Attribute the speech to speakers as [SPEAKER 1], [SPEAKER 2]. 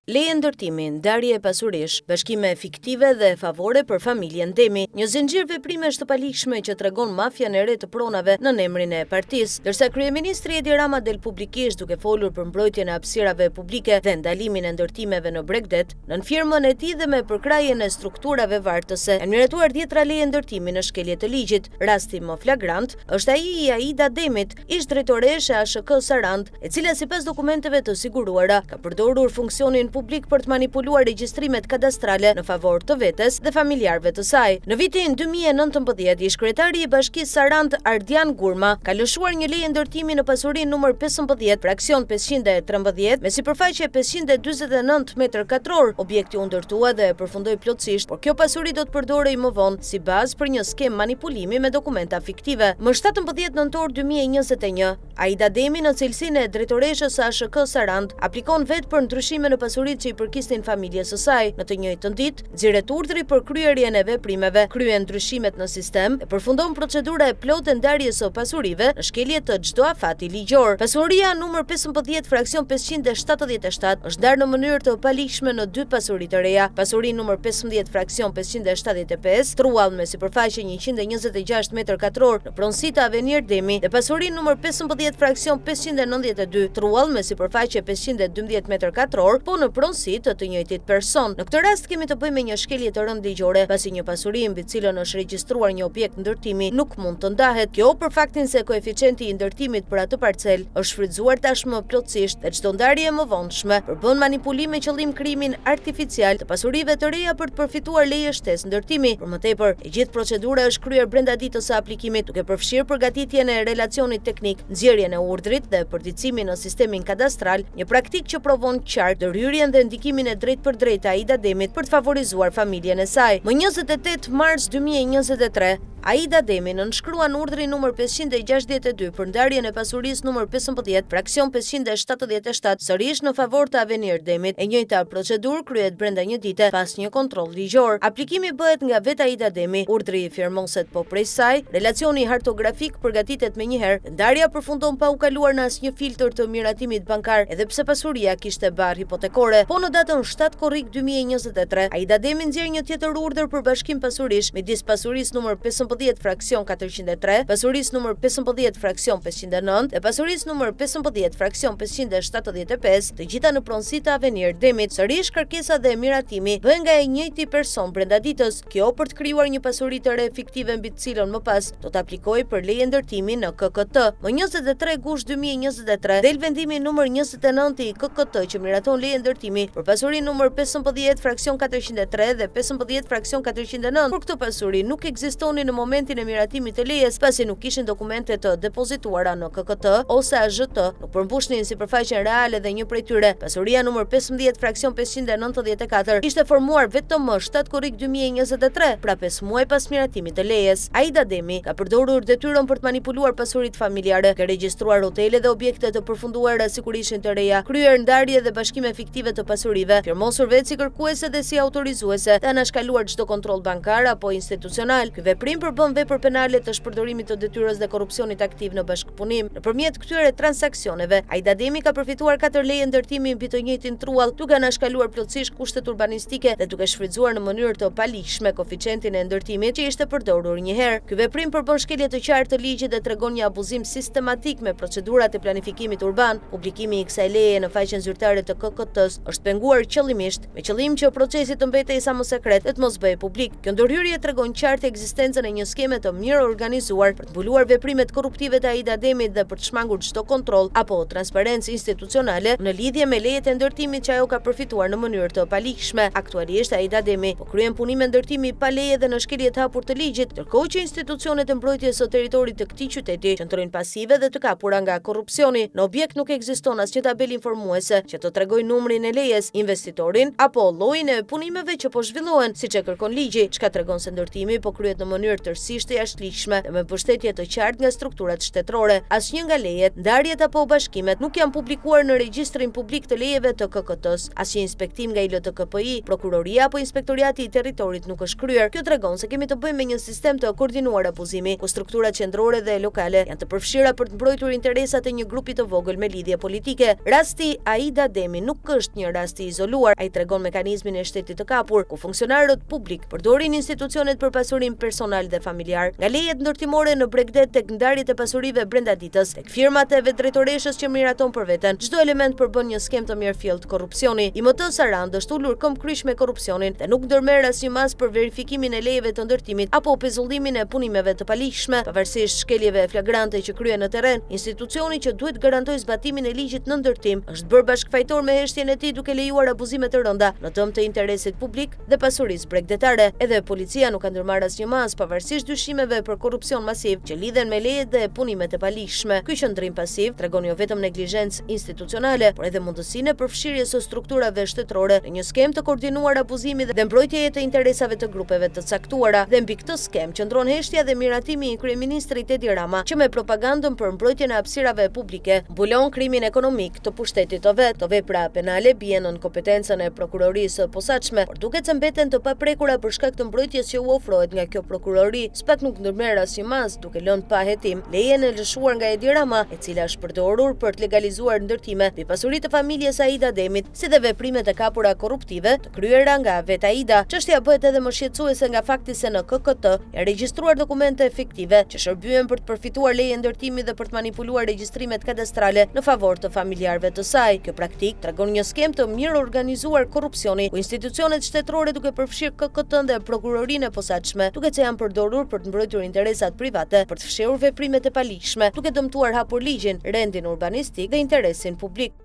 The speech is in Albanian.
[SPEAKER 1] Leje ndërtimi, ndarje pasurish, bashkime fiktive dhe favore për familjen Demi, një zinxhir veprimesh të palishme që tregon mafian e re të pronave në emrin e partisë, ndërsa kryeministri Edi Rama del publikisht duke folur për mbrojtjen e hapësirave publike dhe ndalimin e ndërtimeve në Bregdet, nën firmën e tij dhe me përkrajjen e strukturave vartëse, janë miratuar 10 leje ndërtimi në shkelje të ligjit. Rasti më flagrant është ai i Aida Demit, ish drejtoreshe e ASHK Sarand, e cila sipas dokumenteve të siguruara ka përdorur funksionin publik për të manipuluar regjistrimet kadastrale në favor të vetes dhe familjarëve të saj. Në vitin 2019, ish kryetari i Bashkisë Sarand Ardian Gurma ka lëshuar një leje ndërtimi në pasurinë numër 15, fraksion 513, me sipërfaqe 549 m2. Objekti u ndërtua dhe përfundoi plotësisht, por kjo pasuri do të përdorej më vonë si bazë për një skem manipulimi me dokumenta fiktive. Më 17 nëntor 2021, Aida Demi në cilësinë e drejtoreshës së ASHK Sarand aplikon vetë për ndryshime në pasurinë që i përkisnin familjes së saj. Në të njëjtën ditë, nxirret urdhri për kryerjen e veprimeve, kryen ndryshimet në sistem e përfundon procedura e plotë e ndarjes së pasurive në shkelje të çdo afati ligjor. Pasuria numër 15 fraksion 577 është ndarë në mënyrë të palishme në 2 pasuri të reja. Pasuri numër 15 fraksion 575, truall me sipërfaqe 126 m2 në pronësi të Avenir Demi, dhe pasuri numër 15 fraksion 592, truall me sipërfaqe 512 m2, po në pronësi të njëjtit person. Në këtë rast kemi të bëjmë me një shkelje të rëndë ligjore, pasi një pasuri mbi cilën është regjistruar një objekt ndërtimi nuk mund të ndahet. Kjo për faktin se koeficienti i ndërtimit për atë parcel është shfrytzuar tashmë plotësisht dhe çdo ndarje më vonshme përbën manipulim me qëllim krimin artificial të pasurive të reja për të përfituar leje shtesë ndërtimi. Për më tepër, e gjithë procedura është kryer brenda ditës së aplikimit, duke përfshirë përgatitjen e relacionit teknik, nxjerrjen e urdhrit dhe përditësimin në sistemin kadastral, një praktikë që provon qartë ndërhyrjen dhe ndikimin e drejt për drejt Aida Demit për të favorizuar familjen e saj. Më 28 mars 2023, Aida Demi nënshkruan urdhrin numër 562 për ndarjen e pasurisë numër 15, fraksion 577, sërish në favor të Avenir Demit. E njëjta procedurë kryhet brenda një dite pas një kontroll ligjor. Aplikimi bëhet nga vetë Aida Demi, urdhri i firmoset po prej saj, relacioni hartografik përgatitet menjëherë, ndarja përfundon pa u kaluar në asnjë filtr të miratimit bankar, edhe pse pasuria kishte barr hipotekore. Po në datën 7 korrik 2023, Aida Demi nxjerr një tjetër urdhër për bashkim pasurish midis pasurisë numër 15 fraksion 403, pasurisë numër 15 fraksion 509 dhe pasurisë numër 15 fraksion 575, të gjitha në pronësi të Avenir Demit. Sërish kërkesa dhe miratimi bëhen nga e njëjti person brenda ditës, kjo për të krijuar një pasuri të re fiktive mbi të cilën më pas do të aplikojë për leje ndërtimi në KKT. Më 23 gusht 2023 del vendimi numër 29 i KKT që miraton leje ndërtimi për pasurinë numër 15 fraksion 403 dhe 15 fraksion 409. Por këtë pasuri nuk ekzistonin në momentin e miratimit të lejes, pasi nuk kishin dokumente të depozituara në KKT ose AZT, nuk përmbushnin sipërfaqen reale dhe një prej tyre, pasuria numër 15 fraksion 594, ishte formuar vetëm më 7 korrik 2023, pra 5 muaj pas miratimit të lejes. Aida Demi ka përdorur detyrën për të manipuluar pasuritë familjare, ka regjistruar hotele dhe objekte të përfunduara sigurishin të reja, kryer ndarje dhe bashkime fiktive të pasurive, firmosur vetë si kërkuese dhe si autorizuese, dhe anashkaluar çdo kontroll bankar apo institucional. Ky veprim përbën vepër penale të shpërdorimit të detyrës dhe korrupsionit aktiv në bashkëpunim. Nëpërmjet këtyre transaksioneve, Aida Demi ka përfituar 4 leje ndërtimi mbi të njëjtin truall, duke anashkaluar plotësisht kushtet urbanistike dhe duke shfrytzuar në mënyrë të palishme koeficientin e ndërtimit që ishte përdorur një herë. Ky veprim përbën shkelje të qartë të ligjit dhe tregon një abuzim sistematik me procedurat e planifikimit urban. Publikimi i kësaj leje në faqen zyrtare të KKT-s është penguar qëllimisht me qëllim që procesi të mbetej sa më sekret dhe të mos bëhej publik. Kjo ndërhyrje tregon qartë ekzistencën e një skeme të mirë organizuar për të mbuluar veprimet korruptive të Aida Demit dhe për të shmangur çdo kontroll apo transparencë institucionale në lidhje me lejet e ndërtimit që ajo ka përfituar në mënyrë të palishme. Aktualisht Aida Demi po kryen punime ndërtimi pa leje dhe në shkelje të hapur të ligjit, ndërkohë që institucionet e mbrojtjes së territorit të këtij qyteti qëndrojnë pasive dhe të kapura nga korrupsioni. Në objekt nuk ekziston asnjë tabelë informuese që të tregojë numrin e lejes, investitorin apo llojin e punimeve që po zhvillohen, siç e kërkon ligji, çka tregon se ndërtimi po kryhet në mënyrë tërësisht të jashtëligjshme dhe me mbështetje të qartë nga strukturat shtetërore. Asnjë nga lejet, ndarjet apo bashkimet nuk janë publikuar në regjistrin publik të lejeve të KKT-s. Asnjë inspektim nga ILTKPI, prokuroria apo inspektoriati i territorit nuk është kryer. Kjo tregon se kemi të bëjmë me një sistem të koordinuar abuzimi, ku strukturat qendrore dhe lokale janë të përfshira për të mbrojtur interesat e një grupi të vogël me lidhje politike. Rasti Aida Demi nuk është një rast i izoluar, ai tregon mekanizmin e shtetit të kapur, ku funksionarët publik përdorin institucionet për pasurinë personal dhe familjar, nga lejet ndërtimore në Bregdet tek ndarjet e pasurive brenda ditës, tek firmat e vetdrejtoreshës që miraton për veten. Çdo element përbën një skem të mirëfillt korrupsioni. IMT Sarand është ulur këmbkryq me korrupsionin dhe nuk ndërmerr asnjë mas për verifikimin e lejeve të ndërtimit apo pezullimin e punimeve të paligjshme, pavarësisht shkeljeve flagrante që kryen në terren. Institucioni që duhet garantojë zbatimin e ligjit në ndërtim është bërë bashkëfajtor me heshtjen e tij duke lejuar abuzime të rënda në dëm të interesit publik dhe pasurisë bregdetare. Edhe policia nuk ka ndërmarrë asnjë mas pavarësisht dyshimeve për korrupsion masiv që lidhen me lejet dhe punimet e paligjshme. Ky qendrim pasiv tregon jo vetëm neglizhencë institucionale, por edhe mundësinë e përfshirjes së strukturave shtetërore në një skem të koordinuar abuzimi dhe mbrojtjeje të interesave të grupeve të caktuara. Dhe mbi këtë skem qëndron heshtja dhe miratimi i kryeministrit Edi Rama, që me propagandën për mbrojtjen e hapësirave publike mbulon krimin ekonomik të pushtetit të vet. Të vepra penale bien në kompetencën e prokurorisë së posaçme, por duket se mbeten të paprekura për shkak të mbrojtjes që u ofrohet nga kjo prokurori. Spak nuk ndërmerr asnjë mas, duke lënë pa hetim lejen e lëshuar nga Edi Rama, e cila është përdorur për të legalizuar ndërtime mbi pasuritë të familjes Aida Demit, si dhe veprimet e kapura korruptive të kryera nga vet Aida. Çështja bëhet edhe më shqetësuese nga fakti se në KKT janë regjistruar dokumente fiktive që shërbyen për të përfituar leje ndërtimi dhe për të manipuluar regjistrimet kadastrale në favor të familjarëve të saj. Kjo praktik tregon një skem të mirë organizuar korrupsioni, ku institucionet shtetërore duke përfshirë KKT-n dhe prokurorinë e posaçme, duke që janë përdorur për të mbrojtur interesat private, për të fshehur veprimet e paligjshme, duke dëmtuar hapur ligjin, rendin urbanistik dhe interesin publik.